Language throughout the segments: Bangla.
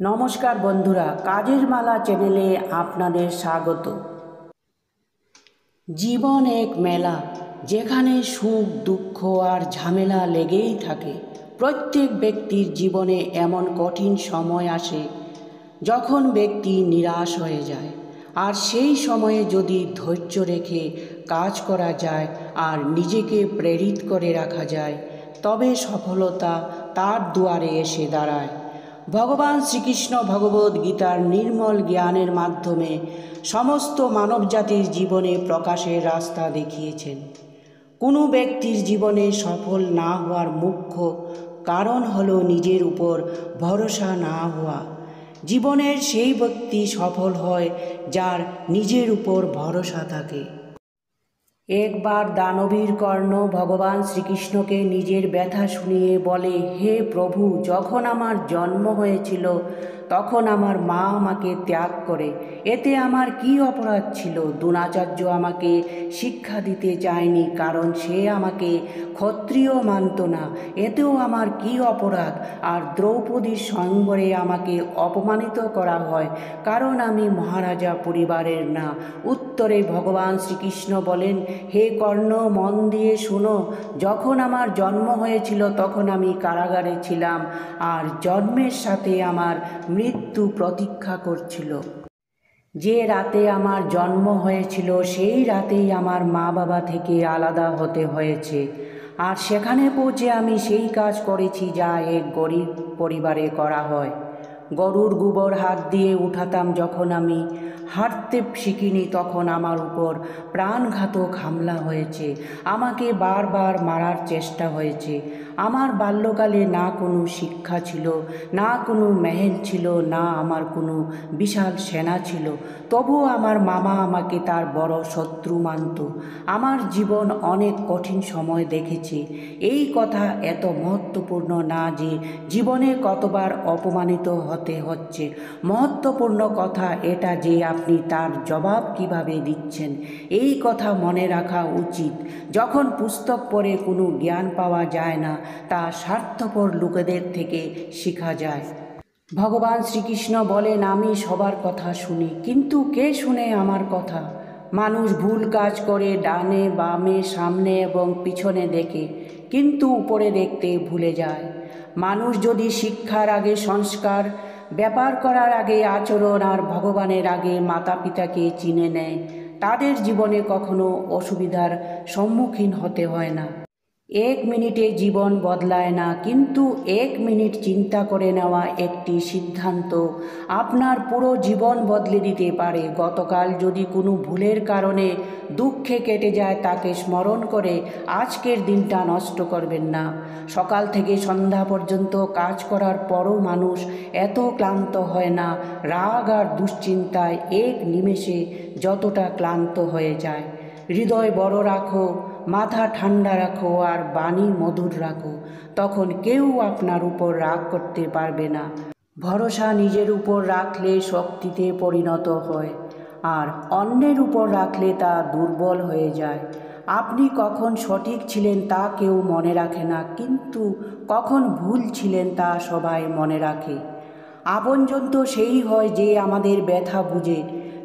নমস্কার বন্ধুরা, কাজের মালা চ্যানেলে আপনাদের স্বাগত। জীবন এক মেলা, যেখানে সুখ দুঃখ আর ঝামেলা লেগেই থাকে। প্রত্যেক ব্যক্তির জীবনে এমন কঠিন সময় আসে যখন ব্যক্তি নিরাশ হয়ে যায়, আর সেই সময়ে যদি ধৈর্য রেখে কাজ করা যায় আর নিজেকে প্রেরিত করে রাখা যায়, তবে সফলতা তার দুয়ারে এসে দাঁড়ায়। ভগবান শ্রীকৃষ্ণ ভগবদ্ গীতার নির্মল জ্ঞানের মাধ্যমে সমস্ত মানবজাতির জীবনে প্রকাশের রাস্তা দেখিয়েছেন। কোনো ব্যক্তির জীবনে সফল না হওয়ার মুখ্য কারণ হলো নিজের উপর ভরসা না হওয়া। জীবনের সেই ব্যক্তি সফল হয় যার নিজের উপর ভরসা থাকে। একবার দানবীর কর্ণ ভগবান শ্রীকৃষ্ণকে নিজের ব্যথা শুনিয়ে বলে, হে প্রভু, যখন আমার জন্ম হয়েছিল তখন আমার মা আমাকে ত্যাগ করে, এতে আমার কি অপরাধ ছিল? দ্রোণাচার্য আমাকে শিক্ষা দিতে চায়নি কারণ সে আমাকে ক্ষত্রিয় মানত না, এতেও আমার কি অপরাধ? আর দ্রৌপদীর স্বয়ংবরে আমাকে অপমানিত করা হয় কারণ আমি মহারাজা পরিবারের না। উত্তরে ভগবান শ্রীকৃষ্ণ বলেন, হে কর্ণ, মন দিয়ে শোনো, যখন আমার জন্ম হয়েছিল তখন আমি কারাগারে ছিলাম, আর জন্মের সাথে আমার মৃত্যু প্রতীক্ষা করছিল। যে রাতে আমার জন্ম হয়েছিল সেই রাতেই আমার মা বাবা থেকে আলাদা হতে হয়েছে, আর সেখানে পৌঁছে আমি সেই কাজ করেছি যা এক গরিব পরিবারে করা হয়। গরুর গোবর হাত দিয়ে উঠাতাম যখন আমি হাঁটতে শিখিনি, তখন আমার উপর প্রাণঘাতক হামলা হয়েছে, আমাকে বারবার মারার চেষ্টা হয়েছে। আমার বাল্যকালে না কোনো শিক্ষা ছিল, না কোনো মেহেল ছিল, না আমার কোনো বিশাল সেনা ছিল, তবুও আমার মামা আমাকে তার বড় শত্রু মানত। আমার জীবন অনেক কঠিন সময় দেখেছে। এই কথা এত মহত্বপূর্ণ না যে জীবনে কতবার অপমানিত হতে হচ্ছে, মহত্বপূর্ণ কথা এটা যে আপনি তার জবাব কিভাবে দিচ্ছেন, এই কথা মনে রাখা উচিত। যখন পুস্তক পড়ে কোনো জ্ঞান পাওয়া যায় না, তা স্বার্থপর লোকেদের থেকে শেখা যায়। ভগবান শ্রীকৃষ্ণ বলেন, আমি সবার কথা শুনি, কিন্তু কে শুনে আমার কথা? মানুষ ভুল কাজ করে, ডানে বামে সামনে এবং পিছনে দেখে, কিন্তু উপরে দেখতে ভুলে যায়। মানুষ যদি শিক্ষার আগে সংস্কার, ব্যাপার করার আগে আচরণ আর ভগবানের আগে মাতা পিতাকে চিনে নেয়, তাদের জীবনে কখনো অসুবিধার সম্মুখীন হতে হয় না। এক মিনিটে জীবন বদলায় না, কিন্তু এক মিনিট চিন্তা করে নেওয়া একটি সিদ্ধান্ত আপনার পুরো জীবন বদলে দিতে পারে। গতকাল যদি কোনো ভুলের কারণে দুঃখে কেটে যায়, তাকে স্মরণ করে আজকের দিনটা নষ্ট করবেন না। সকাল থেকে সন্ধ্যা পর্যন্ত কাজ করার পরও মানুষ এত ক্লান্ত হয় না রাগ আর দুশ্চিন্তায় এক নিমেষে যতটা ক্লান্ত হয়ে যায়। হৃদয় বড় রাখো, মাথা ঠান্ডা রাখো আর বাণী মধুর রাখো, তখন কেউ আপনার উপর রাগ করতে পারবে না। ভরসা নিজের উপর রাখলে শক্তিতে পরিণত হয়, আর অন্যের উপর রাখলে তা দুর্বল হয়ে যায়। আপনি কখন সঠিক ছিলেন তা কেউ মনে রাখে না, কিন্তু কখন ভুল ছিলেন তা সবাই মনে রাখে। আপনজন তো সেই হয় যে আমাদের ব্যথা বুঝে,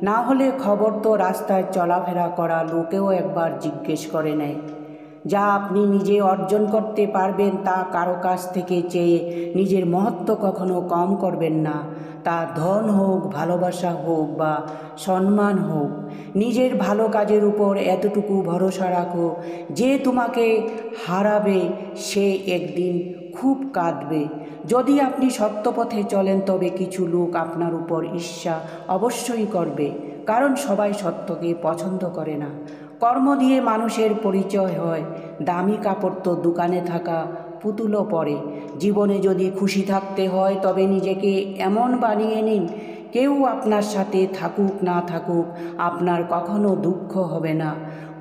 না হলে খবর তো রাস্তায় চলাফেরা করা লোকেও একবার জিজ্ঞেস করে নেয়। যা আপনি নিজে অর্জন করতে পারবেন তা কারো কাছ থেকে চেয়ে নিজের মহত্ব কখনো কম করবেন না। তা ধন হোক, ভালোবাসা হোক বা সম্মান হোক, নিজের ভালো কাজের উপর এতটুকু ভরসা রাখো যে তোমাকে হারাবে সে একদিন খুব কাঁদবে। যদি আপনি সত্য পথে চলেন তবে কিছু লোক আপনার উপর ঈর্ষা অবশ্যই করবে, কারণ সবাই সত্যকে পছন্দ করে না। কর্ম দিয়ে মানুষের পরিচয় হয়, দামি কাপড় তো দোকানে থাকা পুতুলও পরে। জীবনে যদি খুশি থাকতে হয় তবে নিজেকে এমন বানিয়ে নিন, কেউ আপনার সাথে থাকুক না থাকুক আপনার কখনো দুঃখ হবে না।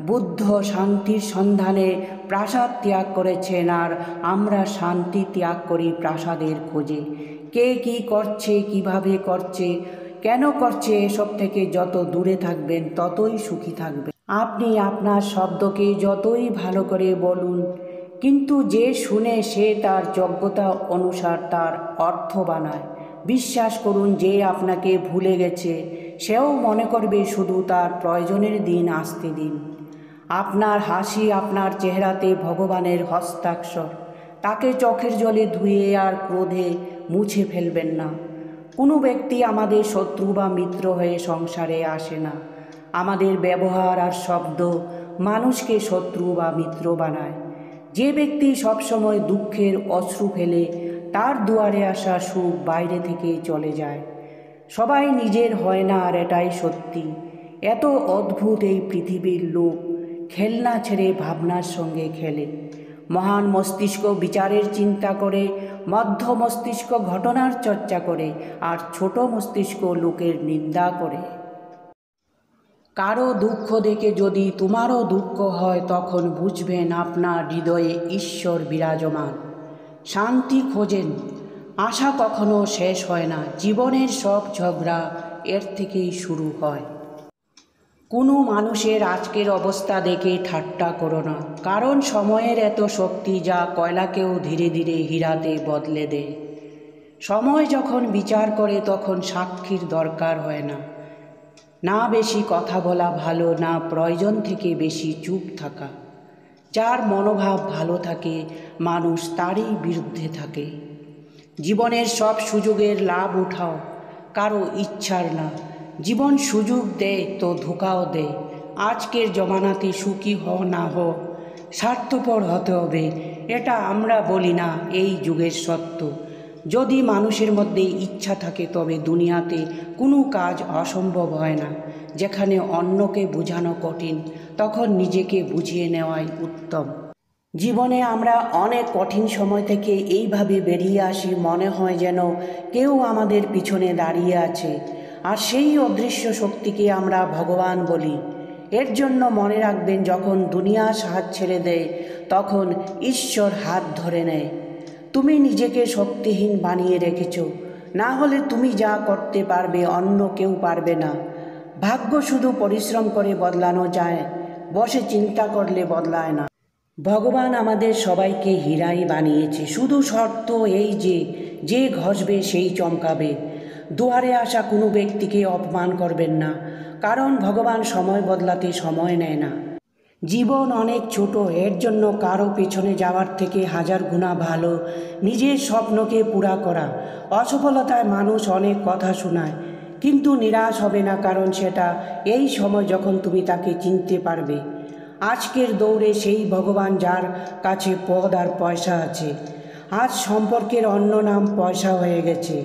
বুদ্ধ শান্তির সন্ধানে প্রাসাদ ত্যাগ করেছেন, আর আমরা শান্তি ত্যাগ করি প্রাসাদের খোঁজে। কে কী করছে, কিভাবে করছে, কেন করছে, এসব থেকে যত দূরে থাকবেন ততই সুখী থাকবেন। আপনি আপনার শব্দকে যতই ভালো করে বলুন, কিন্তু যে শুনে সে তার যোগ্যতা অনুসার তার অর্থ বানায়। বিশ্বাস করুন, যে আপনাকে ভুলে গেছে সেও মনে করবে, শুধু তার প্রয়োজনের দিন আসতে দিন। আপনার হাসি, আপনার চেহারাতে ভগবানের হস্তাক্ষর। তাকে চোখের জলে ধুয়ে আর ক্রোধে মুছে ফেলবেন না। কোনো ব্যক্তি আমাদের শত্রু বা মিত্র হয়ে সংসারে আসে না। আমাদের ব্যবহার আর শব্দ মানুষকে শত্রু বা মিত্র বানায়। যে ব্যক্তি সবসময় দুঃখের অশ্রু ফেলে, তার দুয়ারে আসা সুখ বাইরে থেকেই চলে যায়। সবাই নিজের হয় না, আর এটাই সত্যি। এত অদ্ভুত এই পৃথিবীর লোক খেলনা ছেড়ে ভাবনার সঙ্গে খেলে। মহান মস্তিষ্ক বিচারের চিন্তা করে, মধ্য মস্তিষ্ক ঘটনার চর্চা করে, আর ছোট মস্তিষ্ক লোকের নিন্দা করে। কারো দুঃখ দেখে যদি তোমারও দুঃখ হয়, তখন বুঝবেন আপনার হৃদয়ে ঈশ্বর বিরাজমান। শান্তি খোঁজেন। আশা কখনো শেষ হয় না। জীবনের সব ঝগড়া এর থেকেই শুরু হয়। কোনো মানুষের আজকের অবস্থা দেখে ঠাট্টা করো না, কারণ সময়ের এত শক্তি যা কয়লাকেও ধীরে ধীরে হীরাতে বদলে দেয়। সময় যখন বিচার করে, তখন সাক্ষীর দরকার হয় না। না বেশি কথা বলা ভালো, না প্রয়োজন থেকে বেশি চুপ থাকা। যার মনোভাব ভালো থাকে, মানুষ তারই বিরুদ্ধে থাকে। জীবনের সব সুযোগের লাভ উঠাও, কারো ইচ্ছার না। জীবন সুযোগ দেয় তো ধোঁকাও দেয়। আজকের জমানাতে সুখী না স্বার্থপর হতে হবে, এটা আমরা বলি না, এই যুগের সত্য। যদি মানুষের মধ্যে ইচ্ছা থাকে, তবে দুনিয়াতে কোনো কাজ অসম্ভব হয় না। যেখানে অন্যকে বোঝানো কঠিন, তখন নিজেকে বুঝিয়ে নেওয়াই উত্তম। জীবনে আমরা অনেক কঠিন সময় থেকে এইভাবে বেরিয়ে আসি, মনে হয় যেন কেউ আমাদের পিছনে দাঁড়িয়ে আছে, আর সেই অদৃশ্য শক্তিকে আমরা ভগবান বলি। এর জন্য মনে রাখবেন, যখন দুনিয়া সাহায্য ছেড়ে দেয়, তখন ঈশ্বর হাত ধরে নেয়। তুমি নিজেকে শক্তিহীন বানিয়ে রেখেছ, না হলে তুমি যা করতে পারবে অন্য কেউ পারবে না। ভাগ্য শুধু পরিশ্রম করে বদলানো যায়, বসে চিন্তা করলে বদলায় না। ভগবান আমাদের সবাইকে হীরাই বানিয়েছে, শুধু শর্ত এই যে ঘষবে সেই চমকাবে। দুয়ারে আসা কোনো ব্যক্তিকে অপমান করবেন না, কারণ ভগবান সময় বদলাতে সময় নেয় না। জীবন অনেক ছোট, এর জন্য কারো পেছনে যাওয়ার থেকে হাজার গুণা ভালো নিজের স্বপ্নকে পুরা করা। অসফলতায় মানুষ অনেক কথা শোনায়, কিন্তু নিরাশ হবে না, কারণ সেটা এই সময় যখন তুমি তাকে চিনতে পারবে। আজকের দৌড়ে সেই ভগবান যার কাছে পদ আর পয়সা আছে। আজ সম্পর্কের অন্য নাম পয়সা হয়ে গেছে।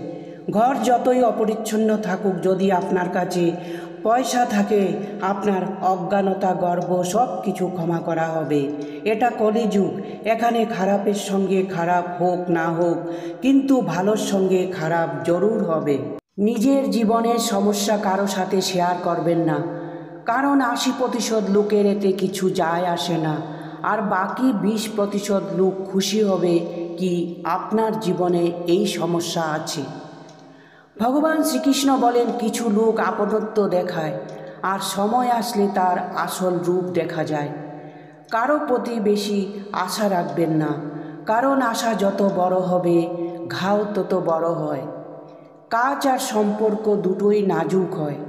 ঘর যতই অপরিচ্ছন্ন থাকুক, যদি আপনার কাছে পয়সা থাকে, আপনার অজ্ঞানতা, গর্ব সব কিছু ক্ষমা করা হবে। এটা কলিযুগ। এখানে খারাপের সঙ্গে খারাপ হোক না হোক, কিন্তু ভালোর সঙ্গে খারাপ জরুর হবে। নিজের জীবনের সমস্যা কারো সাথে শেয়ার করবেন না, কারণ 80% লোকের এতে কিছু যায় আসে না, আর বাকি 20% লোক খুশি হবে কি আপনার জীবনে এই সমস্যা আছে। ভগবান শ্রীকৃষ্ণ বলেন, কিছু লোক আপনত্ব দেখায়, আর সময় আসলে তার আসল রূপ দেখা যায়। কারো প্রতি বেশি আশা রাখবেন না, কারণ আশা যত বড় হবে, ঘাও তত বড় হয়। কাজ আর সম্পর্ক দুটোই নাজুক হয়,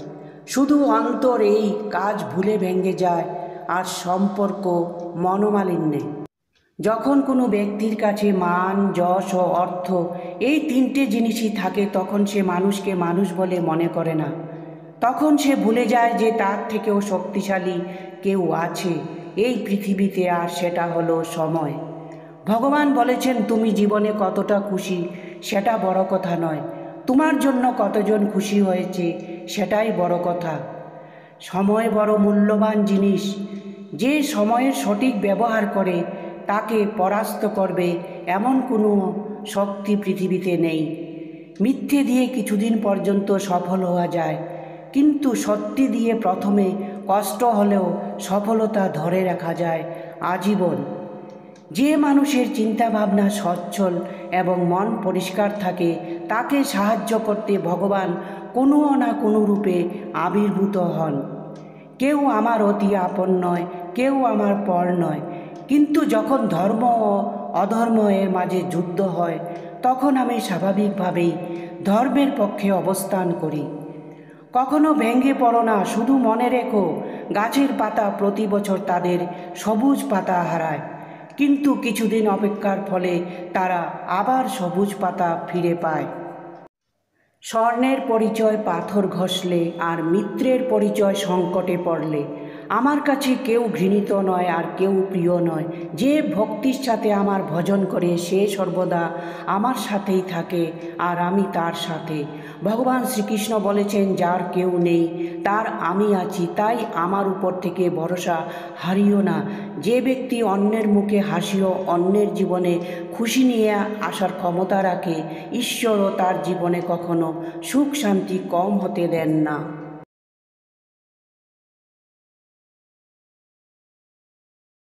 শুধু অন্তর এই কাজ ভুলে ভেঙে যায়, আর সম্পর্ক মনোমালিন্যে। যখন কোনো ব্যক্তির কাছে মান, যশ ও অর্থ এই তিনটে জিনিসই থাকে, তখন সে মানুষকে মানুষ বলে মনে করে না। তখন সে ভুলে যায় যে তার থেকেও শক্তিশালী কেউ আছে এই পৃথিবীতে, আর সেটা হলো সময়। ভগবান বলেছেন, তুমি জীবনে কতটা খুশি সেটা বড় কথা নয়, তোমার জন্য কতজন খুশি হয়েছে সেটাই বড় কথা। সময় বড় মূল্যবান জিনিস। যে সময়ের সঠিক ব্যবহার করে, তাকে পরাস্ত করবে এমন কোনো শক্তি পৃথিবীতে নেই। মিথ্যে দিয়ে কিছুদিন পর্যন্ত সফল হওয়া যায়, কিন্তু সত্যি দিয়ে প্রথমে কষ্ট হলেও সফলতা ধরে রাখা যায় আজীবন। যে মানুষের চিন্তাভাবনা সচ্ছল এবং মন পরিষ্কার থাকে, তাকে সাহায্য করতে ভগবান কোনো না কোনো রূপে আবির্ভূত হন। কেউ আমার অতি আপন নয়, কেউ আমার পর নয়, কিন্তু যখন ধর্ম ও অধর্ম এর মাঝে যুদ্ধ হয়, তখন আমি স্বাভাবিকভাবেই ধর্মের পক্ষে অবস্থান করি। কখনো ভেঙে পড়ো না, শুধু মনে রেখো গাছের পাতা প্রতি বছর তাদের সবুজ পাতা হারায়, কিন্তু কিছুদিন অপেক্ষার ফলে তারা আবার সবুজ পাতা ফিরে পায়। স্বর্ণের পরিচয় পাথর ঘষলে আর মিত্রের পরিচয় সংকটে পড়লে। আমার কাছে কেউ ঘৃণিত নয় আর কেউ প্রিয় নয়। যে ভক্তির সাথে আমার ভজন করে সে সর্বদা আমার সাথেই থাকে আর আমি তার সাথে। ভগবান শ্রীকৃষ্ণ বলেছেন, যার কেউ নেই তার আমি আছি, তাই আমার উপর থেকে ভরসা হারিও না। যে ব্যক্তি অন্যের মুখে হাসিও অন্যের জীবনে খুশি নিয়ে আসার ক্ষমতা রাখে, ঈশ্বরও তার জীবনে কখনো সুখ শান্তি কম হতে দেন না।